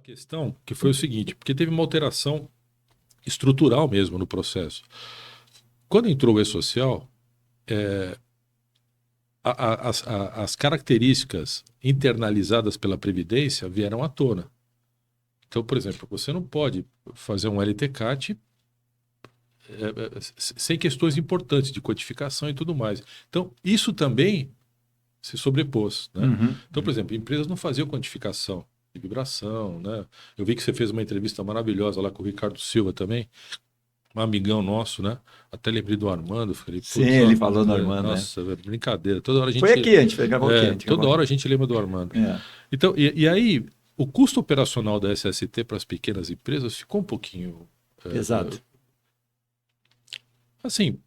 uma questão que foi o seguinte, porque teve uma alteração estrutural mesmo no processo. Quando entrou o E-Social, as características internalizadas pela Previdência vieram à tona. Então, por exemplo, você não pode fazer um LTCAT sem questões importantes de codificação e tudo mais. Então, isso também se sobrepôs, né? Então, por exemplo, empresas não faziam quantificação de vibração, né? Eu vi que você fez uma entrevista maravilhosa lá com o Ricardo Silva também, um amigão nosso, né? Até lembrei do Armando. Falei, sim, ele falou do Armando, nossa, né? Brincadeira. Toda hora a gente... Foi aqui, a gente gravou aqui. Toda hora a gente lembra do Armando. Então, e aí, o custo operacional da SST para as pequenas empresas ficou um pouquinho... Exato. Assim,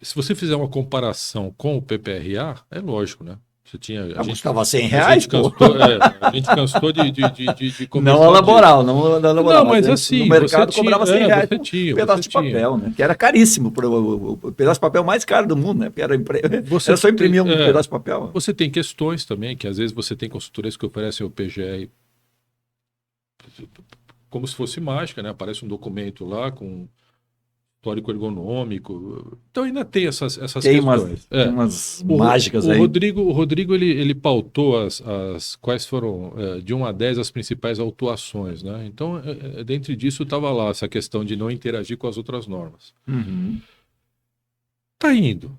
se você fizer uma comparação com o PPRA, é lógico, né? Você tinha, a gente estava R$100, a gente cansou de começar. Não a laboral, não a laboral. Não, mas assim, no mercado você cobrava tinha, R$100 um pedaço de papel, né? Que era caríssimo, o pedaço de papel mais caro do mundo, né? Porque era só imprimir um pedaço de papel. Você tem questões também, que às vezes você tem consultorias que oferecem o PGR como se fosse mágica, né? Aparece um documento lá com histórico ergonômico. Então ainda tem essas questões. Tem umas mágicas aí. O Rodrigo ele pautou quais foram, de 1 a 10, as principais autuações, né? Então, dentro disso estava lá essa questão de não interagir com as outras normas. Tá indo.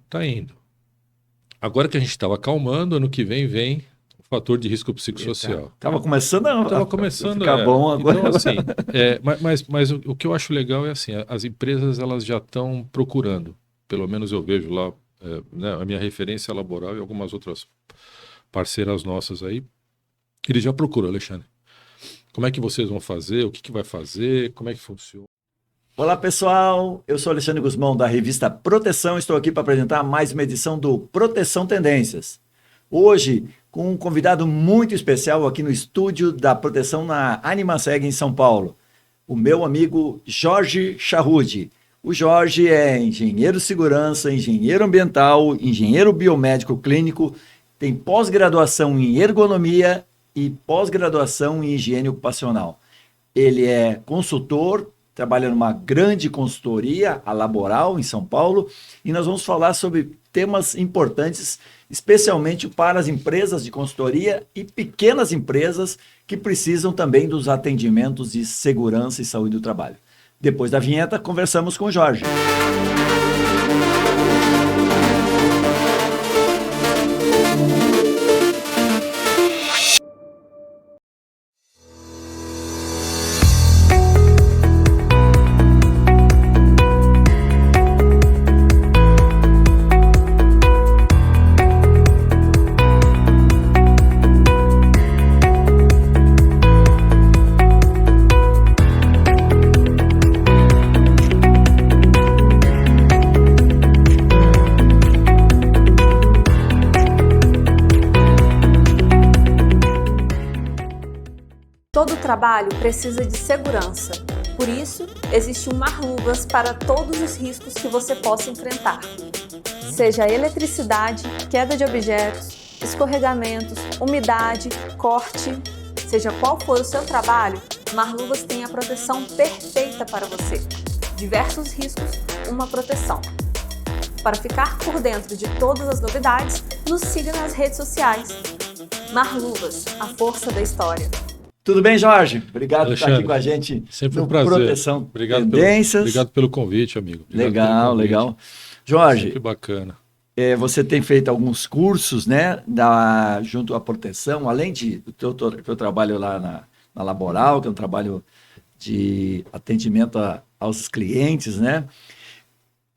Agora que a gente estava acalmando, ano que vem o fator de risco psicossocial. Estava começando a ficar bom agora. Então, assim, mas o que eu acho legal é assim, as empresas elas já estão procurando, pelo menos eu vejo lá, né, a minha referência laboral e algumas outras parceiras nossas aí, eles já procuram, Alexandre. Como é que vocês vão fazer? O que vai fazer? Como é que funciona? Olá, pessoal. Eu sou Alexandre Guzmão, da revista Proteção. Estou aqui para apresentar mais uma edição do Proteção Tendências. Hoje, com um convidado muito especial aqui no estúdio da Proteção na Animaseg em São Paulo, o meu amigo Jorge Charrudi. O Jorge é engenheiro de segurança, engenheiro ambiental, engenheiro biomédico clínico, tem pós-graduação em ergonomia e pós-graduação em higiene ocupacional. Ele é consultor, trabalha numa grande consultoria, a Laboral, em São Paulo, e nós vamos falar sobre temas importantes, especialmente para as empresas de consultoria e pequenas empresas que precisam também dos atendimentos de segurança e saúde do trabalho. Depois da vinheta, conversamos com o Jorge. Todo trabalho precisa de segurança. Por isso, existe um Marluvas para todos os riscos que você possa enfrentar. Seja eletricidade, queda de objetos, escorregamentos, umidade, corte, seja qual for o seu trabalho, Marluvas tem a proteção perfeita para você. Diversos riscos, uma proteção. Para ficar por dentro de todas as novidades, nos siga nas redes sociais. Marluvas, a força da história. Tudo bem, Jorge? Obrigado Alexandre, por estar aqui com a gente. Sempre um prazer. Proteção Tendências. Obrigado pelo convite, amigo. Legal. Jorge, sempre bacana. Você tem feito alguns cursos, né, junto à proteção, além do teu trabalho lá na Laboral, que é um trabalho de atendimento aos clientes, né?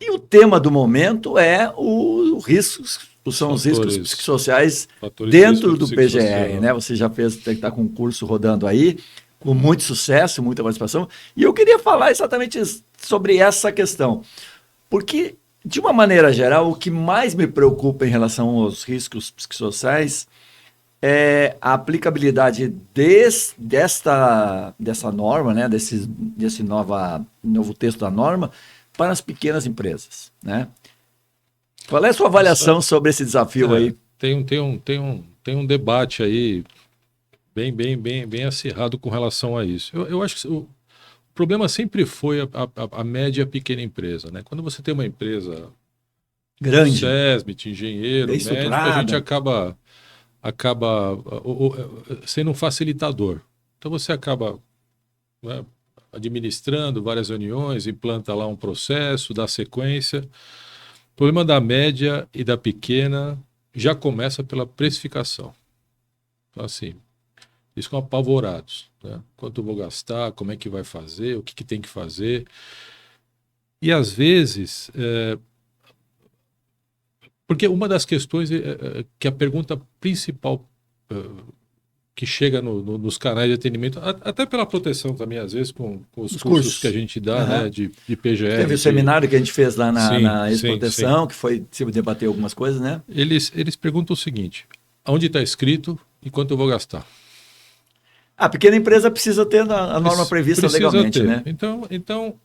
E o tema do momento é os riscos psicossociais dentro do PGR, né? Você já está com um curso rodando aí, com muito sucesso, muita participação. E eu queria falar exatamente sobre essa questão. Porque, de uma maneira geral, o que mais me preocupa em relação aos riscos psicossociais é a aplicabilidade dessa norma, né? desse novo texto da norma, para as pequenas empresas, né? Qual é a sua avaliação sobre esse desafio aí? Tem um debate aí bem acirrado com relação a isso. Eu acho que o problema sempre foi a média e a pequena empresa, né? Quando você tem uma empresa Grande, SESMIT, engenheiro, bem médico, a estruturada. gente acaba sendo um facilitador. Então você acaba, né, administrando várias reuniões, implanta lá um processo, dá sequência. O problema da média e da pequena já começa pela precificação. Então, assim, eles ficam apavorados, né? Quanto eu vou gastar, como é que vai fazer, o que tem que fazer. E às vezes, porque uma das questões que a pergunta principal que chega nos canais de atendimento, até pela proteção também, às vezes, com os cursos que a gente dá, né, de PGR. Teve o seminário que a gente fez lá na sim, Ex-Proteção, que foi se debater algumas coisas, né? Eles perguntam o seguinte: onde está escrito e quanto eu vou gastar? A pequena empresa precisa ter a norma prevista Precisa legalmente, ter. né? Então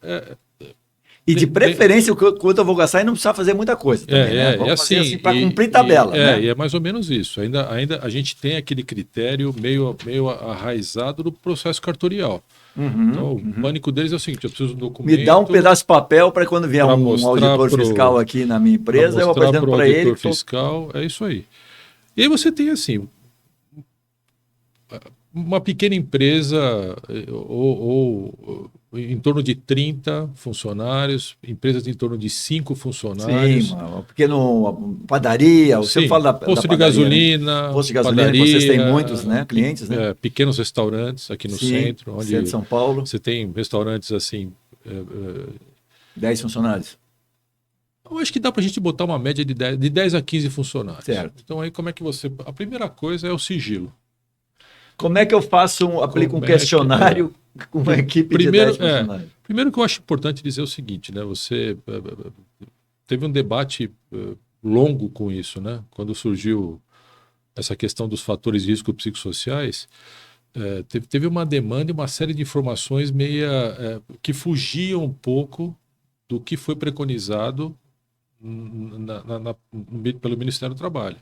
E de preferência, o quanto eu vou gastar e não precisar fazer muita coisa também, né? Vamos fazer assim para cumprir tabela, né? E é mais ou menos isso. Ainda a gente tem aquele critério meio arraizado do processo cartorial. Então, o pânico deles é o seguinte: eu preciso de um documento. Me dá um pedaço de papel para quando vier um auditor fiscal aqui na minha empresa, eu apresento para ele. Auditor fiscal, é isso aí. E aí você tem assim, uma pequena empresa ou em torno de 30 funcionários, empresas em torno de 5 funcionários. Sim, uma pequena padaria, você fala posto da de gasolina, né? Posto de gasolina, padaria, vocês têm muitos, né, clientes, né? Pequenos restaurantes aqui no centro, onde centro de São Paulo. Você tem restaurantes assim... 10 funcionários. Eu acho que dá para a gente botar uma média de 10 a 15 funcionários. Certo. Então aí como é que você... A primeira coisa é o sigilo. Como é que eu aplico um questionário com uma equipe de 10 funcionários? Primeiro que eu acho importante dizer o seguinte, né? Você teve um debate longo com isso, né? Quando surgiu essa questão dos fatores de risco psicossociais, teve uma demanda e uma série de informações que fugiam um pouco do que foi preconizado pelo Ministério do Trabalho.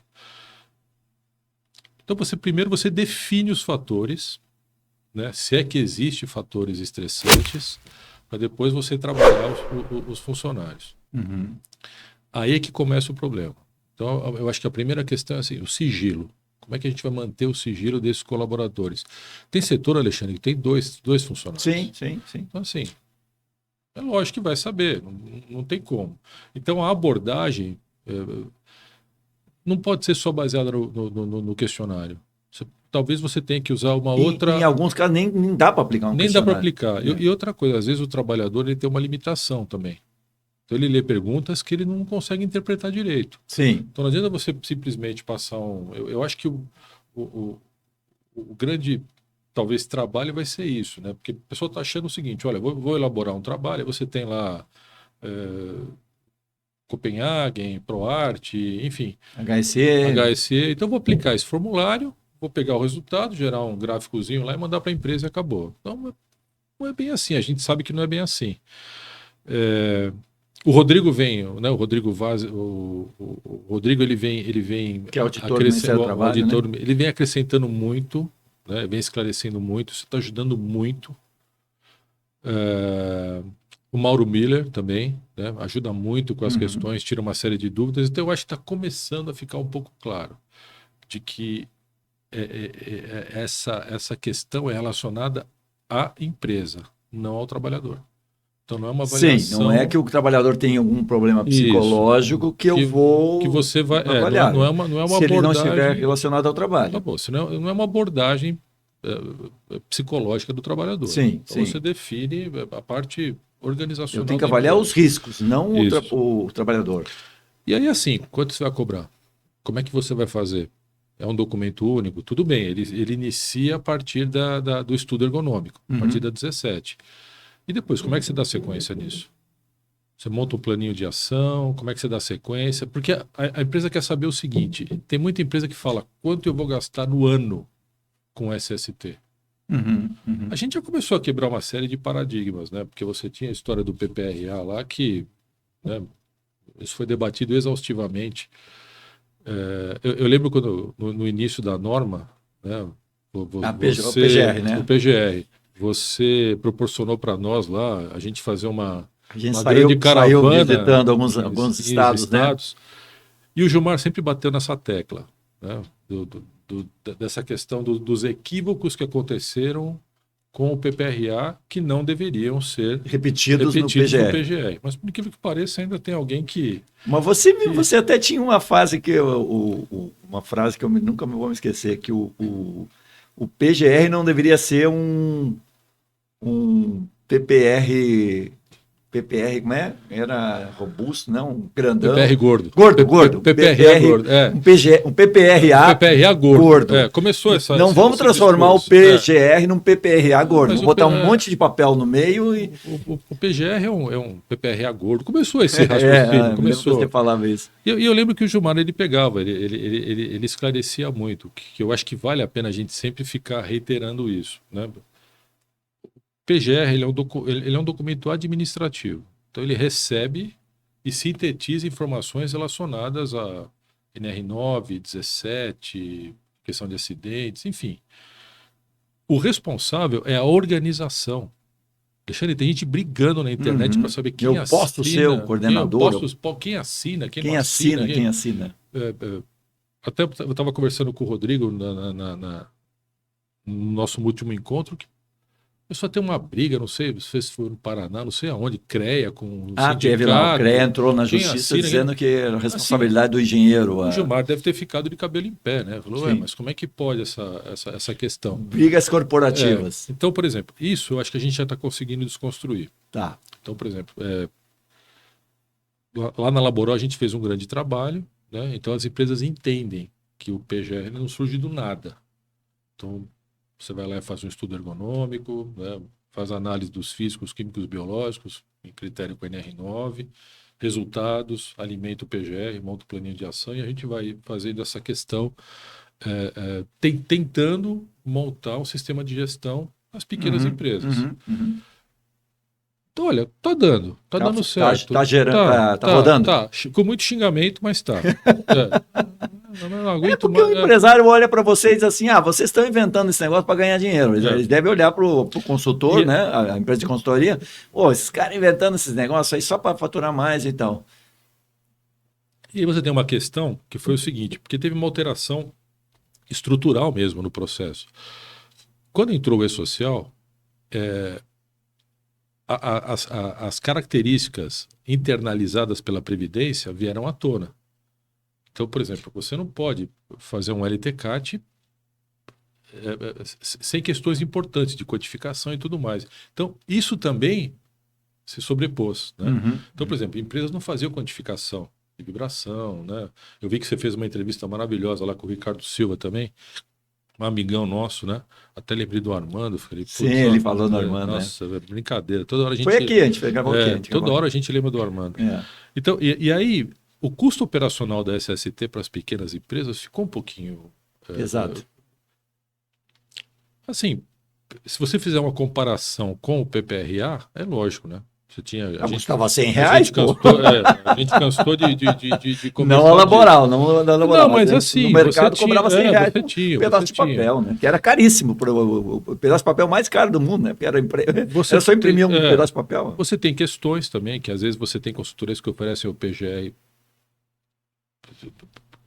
Então, primeiro você define os fatores, né? Se é que existem fatores estressantes, para depois você trabalhar os funcionários. Aí é que começa o problema. Então, eu acho que a primeira questão é assim, o sigilo. Como é que a gente vai manter o sigilo desses colaboradores? Tem setor, Alexandre, que tem dois funcionários. Sim. Então, assim, é lógico que vai saber, não tem como. Então, a abordagem... não pode ser só baseada no questionário. Talvez você tenha que usar uma outra... Em alguns casos nem dá para aplicar um nem questionário. dá para aplicar. E outra coisa, às vezes o trabalhador ele tem uma limitação também. Então ele lê perguntas que ele não consegue interpretar direito. Sim. Então não adianta você simplesmente passar um... Eu acho que o grande, talvez, trabalho vai ser isso, né? Porque a pessoa está achando o seguinte: olha, vou elaborar um trabalho, você tem lá... Copenhagen, ProArt, enfim. HSE. Então, eu vou aplicar esse formulário, vou pegar o resultado, gerar um gráficozinho lá e mandar para a empresa e acabou. Então, não é bem assim. A gente sabe que não é bem assim. O Rodrigo vem, né? O Rodrigo Vaz, o Rodrigo ele vem que é auditor do Ministério do Trabalho, né? Ele vem acrescentando muito, né? Vem esclarecendo muito, isso está ajudando muito. O Mauro Miller também, né, ajuda muito com as questões, tira uma série de dúvidas. Então eu acho que está começando a ficar um pouco claro de que essa questão é relacionada à empresa, não ao trabalhador. Então não é uma avaliação... Sim, não é que o trabalhador tem algum problema psicológico que eu vou que você vai avaliar. Não é uma abordagem... Se ele não estiver relacionado ao trabalho. Tá bom, não é uma abordagem psicológica do trabalhador. Sim, então você define a parte organizacional. Eu tenho que avaliar os riscos, não o trabalhador. E aí, assim, quanto você vai cobrar? Como é que você vai fazer? É um documento único? Tudo bem, ele inicia a partir do estudo ergonômico, a partir da 17. E depois, como é que você dá sequência nisso? Você monta um planinho de ação, como é que você dá sequência? Porque a empresa quer saber o seguinte: tem muita empresa que fala quanto eu vou gastar no ano com SST. A gente já começou a quebrar uma série de paradigmas, né? Porque você tinha a história do PPRA lá que, né, isso foi debatido exaustivamente. Eu lembro quando no início da norma, né, O PGR, né? O PGR. Você proporcionou para nós lá a gente fazer uma saiu grande caravana visitando alguns estados, né? E o Gilmar sempre bateu nessa tecla, né? Dessa questão dos equívocos que aconteceram com o PPRA que não deveriam ser repetidos no PGR. Mas, por incrível que pareça, ainda tem alguém que... Mas você até tinha uma frase que uma frase que eu nunca me vou me esquecer, que o PGR não deveria ser um PPR, como é? Era robusto, não? Grandão. PPR gordo. Gordo. PPRA gordo. É. Um PPRA gordo. É, começou essa... Não vamos transformar o PGR num PPRA gordo. Vamos botar um monte de papel no meio e... O PGR é um PPRA gordo. Começou esse raciocínio. Começou. Você falava isso. E eu lembro que o Gilmar, ele pegava, ele esclarecia muito, que eu acho que vale a pena a gente sempre ficar reiterando isso, né? PGR ele é um documento administrativo. Então, ele recebe e sintetiza informações relacionadas a NR9, 17, questão de acidentes, enfim. O responsável é a organização. Alexandre, tem gente brigando na internet para saber quem assina. Eu posso ser o coordenador. Quem assina, quem não assina. Quem assina. Até eu estava conversando com o Rodrigo no nosso último encontro, que só tem uma briga, não sei se foi no Paraná, não sei aonde, CREA com o sindicato. Teve lá, o CREA entrou na justiça dizendo que era a responsabilidade do engenheiro. O Gilmar deve ter ficado de cabelo em pé, né? Falou, mas como é que pode essa questão? Brigas corporativas. Então, por exemplo, isso eu acho que a gente já está conseguindo desconstruir. Tá. Então, por exemplo, lá na Laboró a gente fez um grande trabalho, né? Então as empresas entendem que o PGR não surge do nada. Então, você vai lá e faz um estudo ergonômico, né? Faz análise dos físicos, químicos, biológicos, em critério com NR9, resultados, alimenta o PGR, monta o planinho de ação e a gente vai fazendo essa questão, tentando montar um sistema de gestão nas pequenas empresas. Então, olha, tá dando certo. Tá gerando, tá rodando? Tá, com muito xingamento, mas tá. Não aguento porque o empresário olha para vocês e diz assim, vocês estão inventando esse negócio para ganhar dinheiro. Eles devem olhar para o consultor, né, a empresa de consultoria, esses caras inventando esses negócios aí só para faturar mais e tal. E aí você tem uma questão que foi o seguinte, porque teve uma alteração estrutural mesmo no processo. Quando entrou o E-Social, as características internalizadas pela Previdência vieram à tona. Então, por exemplo, você não pode fazer um LTCAT sem questões importantes de codificação e tudo mais. Então, isso também se sobrepôs, né? Então, por exemplo, empresas não faziam quantificação de vibração, né? Eu vi que você fez uma entrevista maravilhosa lá com o Ricardo Silva também, um amigão nosso, né? Até lembrei do Armando. Falei, sim, ele falou do Armando. Nossa, brincadeira. Toda hora a gente... Foi aqui, a gente gravou aqui. Toda hora a gente lembra do Armando. Então, e aí... O custo operacional da SST para as pequenas empresas ficou um pouquinho... Exato. Assim, se você fizer uma comparação com o PPRA, é lógico, né? Você tinha... Custava R$100, pô. A gente cansou de começar... Não a laboral, não a laboral. Não, mas assim... No mercado cobrava R$100 um pedaço de papel, né? Que era caríssimo. O pedaço de papel mais caro do mundo, né? Porque era só imprimir um pedaço de papel. Você tem questões também, que às vezes você tem consultorias que oferecem o PGR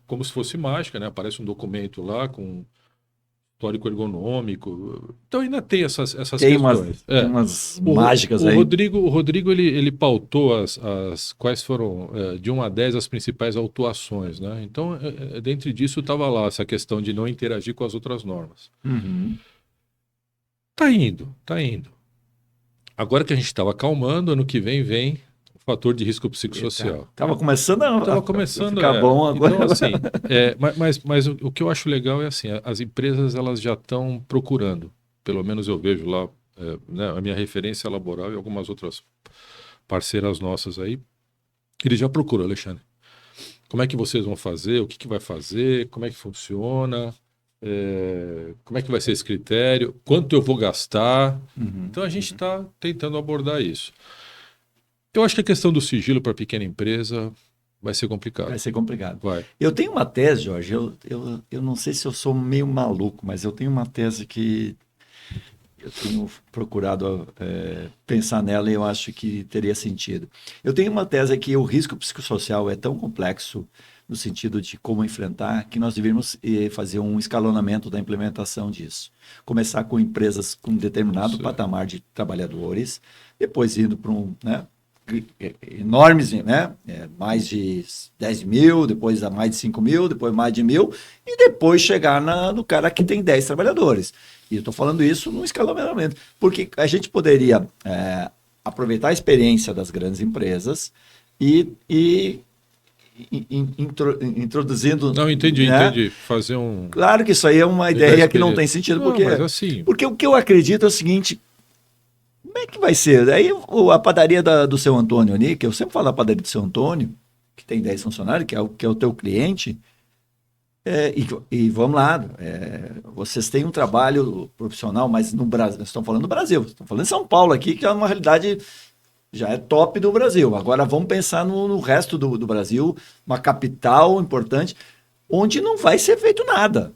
como se fosse mágica, né? Aparece um documento lá com histórico ergonômico. Então ainda tem essas questões. Tem umas mágicas aí. O Rodrigo ele pautou quais foram, de 1 a 10, as principais autuações, né? Então, dentro disso estava lá essa questão de não interagir com as outras normas. Tá indo. Agora que a gente estava acalmando, ano que vem fator de risco psicossocial. Estava começando a ficar bom agora. Então, assim, mas o que eu acho legal é assim, as empresas elas já estão procurando, pelo menos eu vejo lá, né, a minha referência laboral e algumas outras parceiras nossas aí, eles já procuram, Alexandre. Como é que vocês vão fazer? O que vai fazer? Como é que funciona? Como é que vai ser esse critério? Quanto eu vou gastar? Então a gente está tentando abordar isso. Eu acho que a questão do sigilo para pequena empresa vai ser complicado. Vai ser complicado. Vai. Eu tenho uma tese, Jorge, eu não sei se eu sou meio maluco, mas eu tenho uma tese que eu tenho procurado pensar nela e eu acho que teria sentido. Eu tenho uma tese que o risco psicossocial é tão complexo no sentido de como enfrentar, que nós deveríamos fazer um escalonamento da implementação disso. Começar com empresas com determinado patamar de trabalhadores, depois indo para enormes, né? Mais de 10 mil, depois a mais de 5 mil, depois mais de 1.000, e depois chegar no cara que tem 10 trabalhadores. E eu estou falando isso no escalonamento, porque a gente poderia aproveitar a experiência das grandes empresas e introduzindo... Não, entendi. Fazer um... Claro que isso aí é uma ideia que não tem sentido, mas assim... porque o que eu acredito é o seguinte... Como é que vai ser? Aí a padaria do seu Antônio ali, que eu sempre falo da padaria do seu Antônio, que tem 10 funcionários, que é o teu cliente, e vamos lá, vocês têm um trabalho profissional, mas no Brasil, nós estamos falando do Brasil, estamos falando de São Paulo aqui, que é uma realidade, já é top do Brasil. Agora vamos pensar no resto do Brasil, uma capital importante, onde não vai ser feito nada.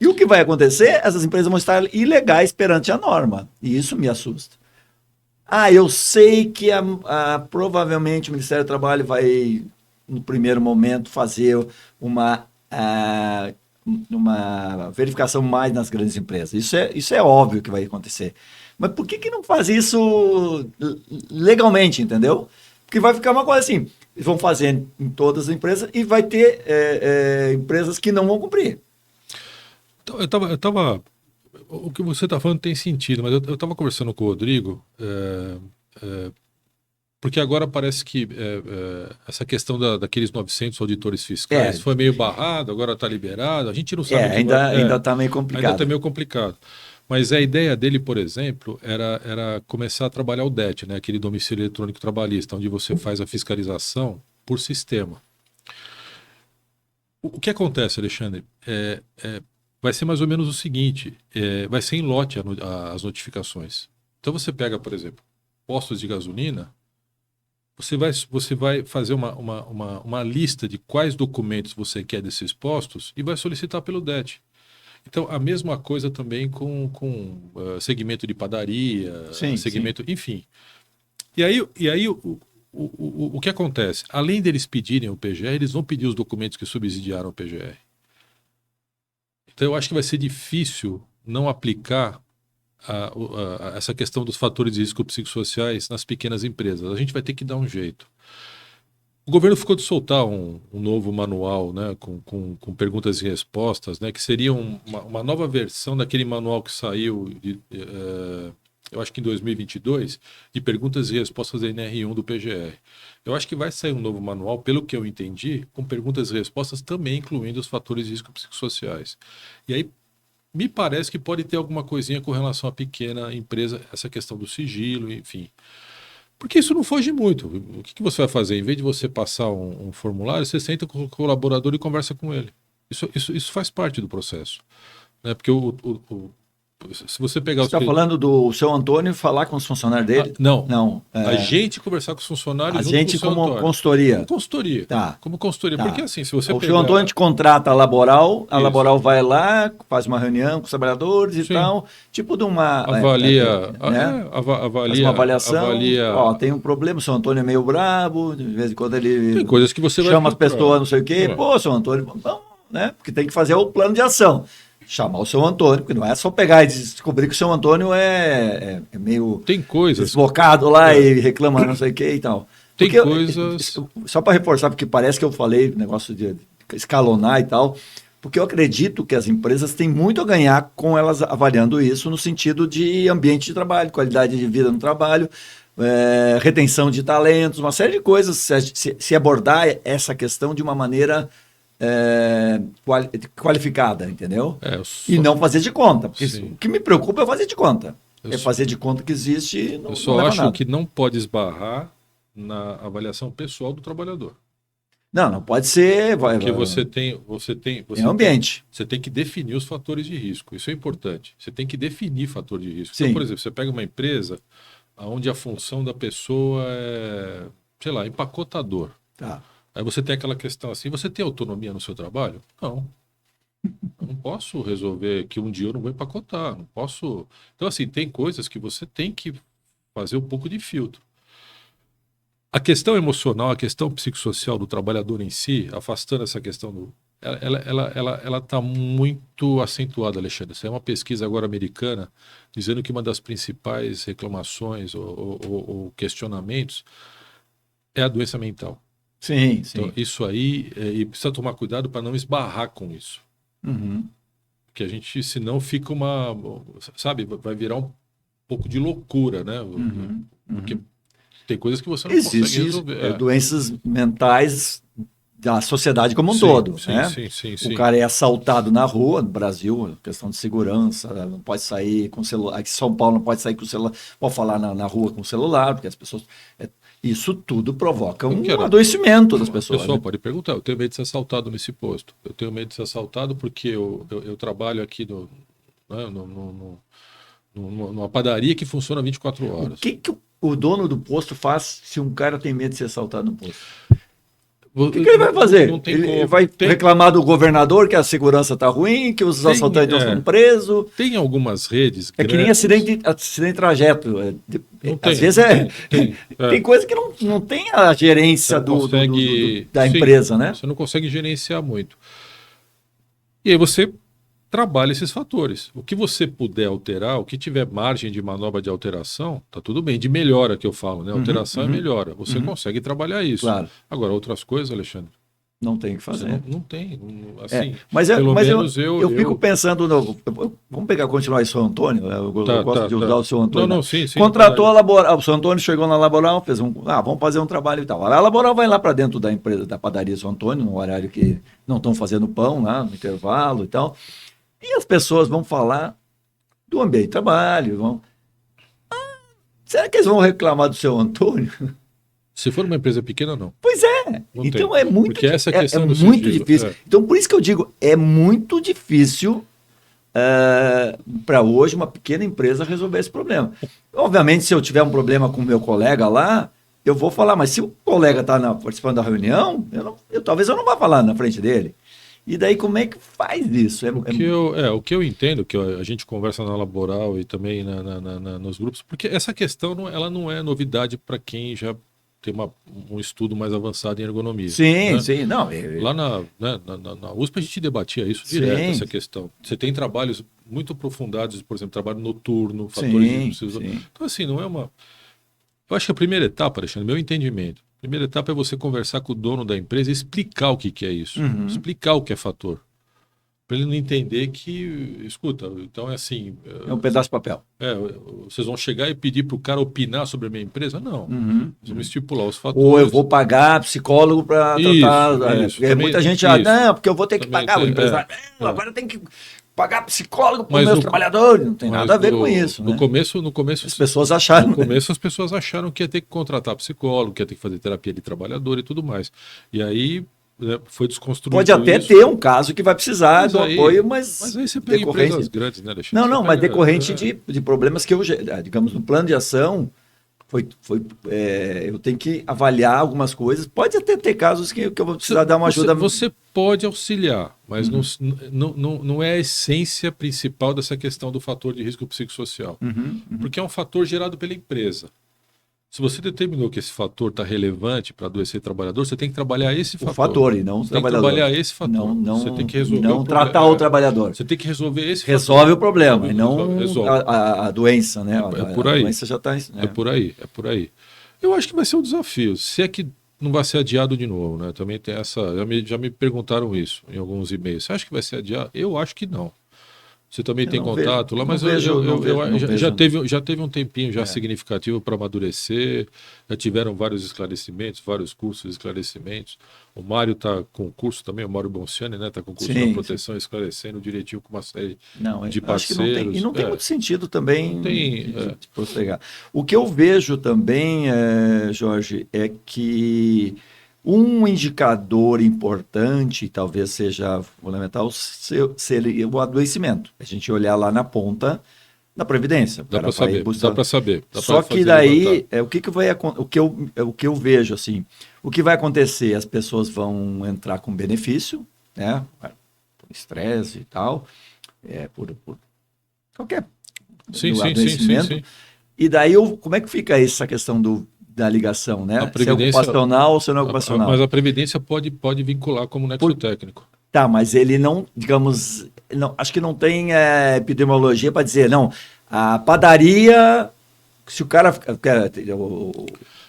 E o que vai acontecer? Essas empresas vão estar ilegais perante a norma. E isso me assusta. Eu sei que provavelmente o Ministério do Trabalho vai, no primeiro momento, fazer uma verificação mais nas grandes empresas. Isso é óbvio que vai acontecer. Mas por que não faz isso legalmente, entendeu? Porque vai ficar uma coisa assim, vão fazer em todas as empresas e vai ter empresas que não vão cumprir. Eu tava, o que você está falando tem sentido, mas eu estava conversando com o Rodrigo, porque agora parece que essa questão daqueles 900 auditores fiscais foi meio barrado, agora está liberado, a gente não sabe... ainda está meio complicado. Ainda está meio complicado. Mas a ideia dele, por exemplo, era começar a trabalhar o DET, né, aquele domicílio eletrônico trabalhista, onde você faz a fiscalização por sistema. O que acontece, Alexandre? Vai ser mais ou menos o seguinte, vai ser em lote as notificações. Então você pega, por exemplo, postos de gasolina, você vai fazer uma lista de quais documentos você quer desses postos e vai solicitar pelo DET. Então, a mesma coisa também com segmento de padaria, segmento, enfim. E aí o que acontece? Além deles pedirem o PGR, eles vão pedir os documentos que subsidiaram o PGR. Então, eu acho que vai ser difícil não aplicar essa questão dos fatores de risco psicossociais nas pequenas empresas. A gente vai ter que dar um jeito. O governo ficou de soltar um novo manual, né, com perguntas e respostas, né, que seria uma nova versão daquele manual que saiu, eu acho que em 2022, de perguntas e respostas da NR1 do PGR. Eu acho que vai sair um novo manual, pelo que eu entendi, com perguntas e respostas também incluindo os fatores de risco psicossociais. E aí, me parece que pode ter alguma coisinha com relação à pequena empresa, essa questão do sigilo, enfim. Porque isso não foge muito. O que você vai fazer? Em vez de você passar um formulário, você senta com o colaborador e conversa com ele. Isso faz parte do processo. Né? Porque se você pegar... Você está falando do seu Antônio falar com os funcionários dele? Não. A gente conversar com os funcionários junto com o seu Antônio. Consultoria? Como consultoria. Tá. Como consultoria. Tá. Porque assim, se você o seu Antônio te contrata a laboral vai lá, faz uma reunião com os trabalhadores e tal, tipo de uma... Avalia... faz uma avaliação. Tem um problema, o seu Antônio é meio brabo, de vez em quando ele... Tem coisas que você chama as pessoas, não sei o quê. Pô, seu Antônio, vamos, né? Porque tem que fazer o plano de ação. Chamar o seu Antônio, porque não é só pegar e descobrir que o seu Antônio é meio tem coisas deslocado lá e reclama não sei o que e tal. Tem coisas... Só para reforçar, porque parece que eu falei negócio de escalonar e tal, porque eu acredito que as empresas têm muito a ganhar com elas avaliando isso no sentido de ambiente de trabalho, qualidade de vida no trabalho, retenção de talentos, uma série de coisas, se abordar essa questão de uma maneira... qualificada, entendeu? E não fazer de conta. Porque o que me preocupa é fazer de conta. Fazer de conta que existe. Eu só acho que não pode esbarrar na avaliação pessoal do trabalhador. Não pode ser. Porque você tem ambiente. Você tem que definir os fatores de risco. Isso é importante. Você tem que definir fator de risco. Sim. Então, por exemplo, você pega uma empresa onde a função da pessoa é, sei lá, empacotador. Tá. Aí você tem aquela questão assim, você tem autonomia no seu trabalho? Não. Eu não posso resolver que um dia eu não vou empacotar, não posso... Então, assim, tem coisas que você tem que fazer um pouco de filtro. A questão emocional, a questão psicossocial do trabalhador em si, afastando essa questão do... Ela está muito acentuada, Alexandre. Isso é uma pesquisa agora americana dizendo que uma das principais reclamações ou questionamentos é a doença mental. Sim. Então, isso aí, e precisa tomar cuidado para não esbarrar com isso. Uhum. Porque a gente, senão, fica sabe, vai virar um pouco de loucura, né? Porque tem coisas que você não consegue resolver. Doenças mentais da sociedade como um Sim, todo, sim, né? sim. O cara é assaltado na rua, no Brasil, questão de segurança, não pode sair com celular. Aqui em São Paulo não pode sair com celular, pode falar na rua com celular, porque as pessoas... Isso tudo provoca um adoecimento das pessoas. O pessoal né? pode perguntar, eu tenho medo de ser assaltado nesse posto. Eu tenho medo de ser assaltado porque eu trabalho aqui numa padaria que funciona 24 horas. O que o dono do posto faz se um cara tem medo de ser assaltado no posto? O que ele vai fazer? Ele vai reclamar do governador que a segurança está ruim, que os assaltantes não estão presos. Tem algumas redes. É que nem acidente de trajeto. Às vezes tem coisa que não tem a gerência da empresa, né? Você não consegue gerenciar muito. E aí você trabalha esses fatores. O que você puder alterar, o que tiver margem de manobra de alteração, tá tudo bem. De melhora que eu falo, né? Alteração é melhora. Você consegue trabalhar isso. Claro. Agora, outras coisas, Alexandre? Não tem o que fazer. Não tem. Assim, mas pelo menos eu fico pensando... Vamos continuar isso, o Antônio. Eu gosto de usar o seu Antônio. Não, sim. Contratou a Laboral. O seu Antônio chegou na Laboral, fez vamos fazer um trabalho e tal. A Laboral vai lá para dentro da empresa, da padaria São Antônio, no horário que não estão fazendo pão, lá no intervalo e tal. E as pessoas vão falar do ambiente de trabalho. Será que eles vão reclamar do seu Antônio? Se for uma empresa pequena, não. Pois é. Não então tem. É muito, porque essa questão do muito sigilo, difícil. Então, por isso que eu digo, é muito difícil para hoje uma pequena empresa resolver esse problema. Obviamente, se eu tiver um problema com o meu colega lá, eu vou falar, mas se o colega está participando da reunião, talvez eu não vá falar na frente dele. E daí, como é que faz isso? O que eu entendo, que a gente conversa na Laboral e também nos grupos, porque essa questão ela não é novidade para quem já tem um estudo mais avançado em ergonomia. Sim, né? sim. Não, lá na USP a gente debatia isso direto, essa questão. Você tem trabalhos muito aprofundados, por exemplo, trabalho noturno, fatores de... Então, assim, não é uma... Eu acho que a primeira etapa, Alexandre, meu entendimento, a primeira etapa é você conversar com o dono da empresa e explicar o que é isso. Explicar o que é fator. Para ele não entender que, escuta, então é assim... É um pedaço de papel. Vocês vão chegar e pedir para o cara opinar sobre a minha empresa? Não. Vocês vão estipular os fatores. Ou eu vou pagar psicólogo para tratar... Isso. Muita gente não, porque eu vou ter que pagar o empresário. Agora tem que pagar psicólogo para os meus trabalhadores. Não tem nada a ver com isso. No começo as pessoas acharam. No começo as pessoas acharam que ia ter que contratar psicólogo, que ia ter que fazer terapia de trabalhador e tudo mais. E aí... foi desconstruído. Pode até ter um caso que vai precisar do apoio, mas aí você pega empresas grandes, né, Alexandre? Mas decorrente de problemas que digamos, no plano de ação, eu tenho que avaliar algumas coisas. Pode até ter casos que eu vou precisar dar uma ajuda. Você pode auxiliar, mas não é a essência principal dessa questão do fator de risco psicossocial. Porque é um fator gerado pela empresa. Se você determinou que esse fator está relevante para adoecer trabalhador, você tem que trabalhar esse fator. O fator e não o trabalhador. Tem que trabalhar esse fator. Você tem que resolver não tratar o trabalhador. Você tem que resolver esse fator. Resolve o problema e não a doença, né? É por aí. A doença já está... É por aí. Eu acho que vai ser um desafio. Se é que não vai ser adiado de novo, né? Também tem essa... Já me perguntaram isso em alguns e-mails. Você acha que vai ser adiado? Eu acho que não. Você também tem contato lá, mas já teve um tempinho significativo para amadurecer, já tiveram vários esclarecimentos, vários cursos de esclarecimentos. O Mário está com curso também, o Mário Bonciani, né? Está com curso da proteção, esclarecendo direitinho com uma série de parceiros. Não tem muito sentido também de postergar. O que eu vejo também, Jorge, é que um indicador importante, talvez seja fundamental, seria o adoecimento. A gente olhar lá na ponta da Previdência. Dá para saber. Só que daí, o que eu vejo assim, O que vai acontecer? As pessoas vão entrar com benefício, né? Por estresse e tal, por qualquer adoecimento. Sim. E daí, como é que fica essa questão da ligação, né? Se é ocupacional ou se não é ocupacional. Mas a Previdência pode vincular como nexo técnico. Tá, mas ele não, digamos, acho que não tem epidemiologia para dizer, não, a padaria, se o cara...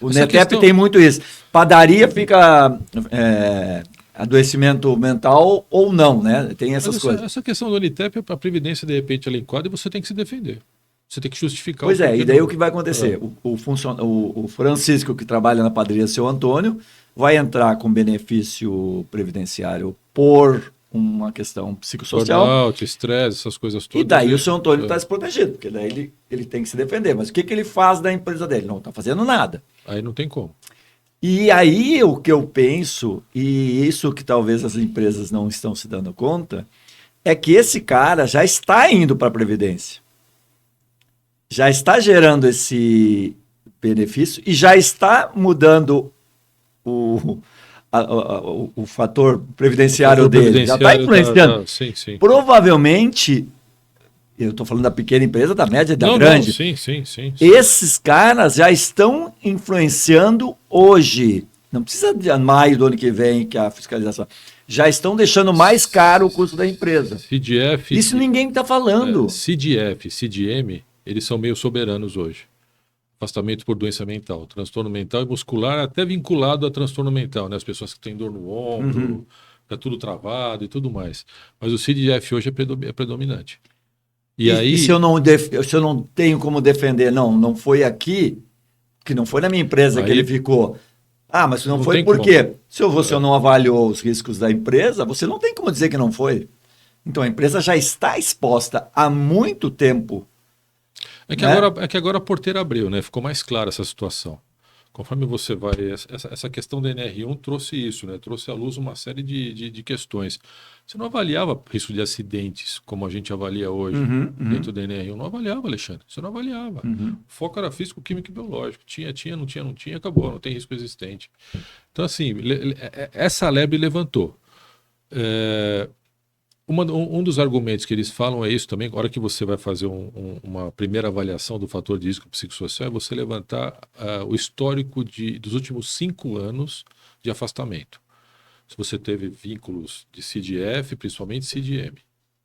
O NETEP tem muito isso. Padaria fica adoecimento mental ou não, né? Tem essas coisas. Essa questão do NETEP, a Previdência, de repente, ela enquadra e você tem que se defender. Você tem que justificar. Pois e daí o que vai acontecer? O Francisco, que trabalha na padaria Seu Antônio, vai entrar com benefício previdenciário por uma questão psicossocial. Burnout, estresse, essas coisas todas. E daí o Seu Antônio está desprotegido, porque daí ele tem que se defender. Mas o que ele faz da empresa dele? Não está fazendo nada. Aí não tem como. E aí o que eu penso, e isso que talvez as empresas não estão se dando conta, é que esse cara já está indo para a Previdência. Já está gerando esse benefício e já está mudando o fator previdenciário dele. Já está influenciando. Sim. Provavelmente, eu estou falando da pequena empresa, da média e da grande. Sim. Esses caras já estão influenciando hoje. Não precisa de maio do ano que vem, que a fiscalização... Já estão deixando mais caro o custo da empresa. CDF... Isso ninguém está falando. CDF, CDM... Eles são meio soberanos hoje. Afastamento por doença mental, transtorno mental e muscular, até vinculado a transtorno mental, né? As pessoas que têm dor no ombro, tá tudo travado e tudo mais. Mas o CDF hoje é predominante. E se eu não tenho como defender, não foi aqui, que não foi na minha empresa que ele ficou. Ah, mas não foi por quê? Se você não avaliou os riscos da empresa, você não tem como dizer que não foi. Então a empresa já está exposta há muito tempo. É que agora a porteira abriu, né? Ficou mais clara essa situação. Conforme você vai... Essa questão da NR1 trouxe isso, né? Trouxe à luz uma série de questões. Você não avaliava risco de acidentes, como a gente avalia hoje, dentro da NR1. Não avaliava, Alexandre. Você não avaliava. O foco era físico, químico e biológico. Tinha, não tinha, acabou. Não tem risco existente. Então, assim, essa lebre levantou. Um dos argumentos que eles falam é isso também, na hora que você vai fazer uma primeira avaliação do fator de risco psicossocial, é você levantar o histórico dos últimos 5 anos de afastamento. Se você teve vínculos de CDF, principalmente CDM.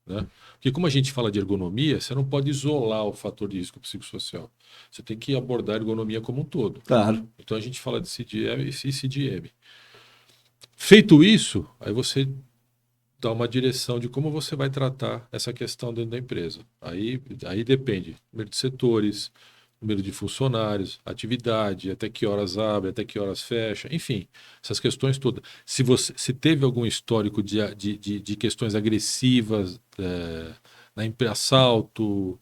Né? Porque como a gente fala de ergonomia, você não pode isolar o fator de risco psicossocial. Você tem que abordar a ergonomia como um todo. Claro. Então a gente fala de CDM e CDM. Feito isso, aí você... dá uma direção de como você vai tratar essa questão dentro da empresa. Aí depende. Número de setores, número de funcionários, atividade, até que horas abre, até que horas fecha, enfim, essas questões todas. Se teve algum histórico de questões agressivas na empresa, assalto,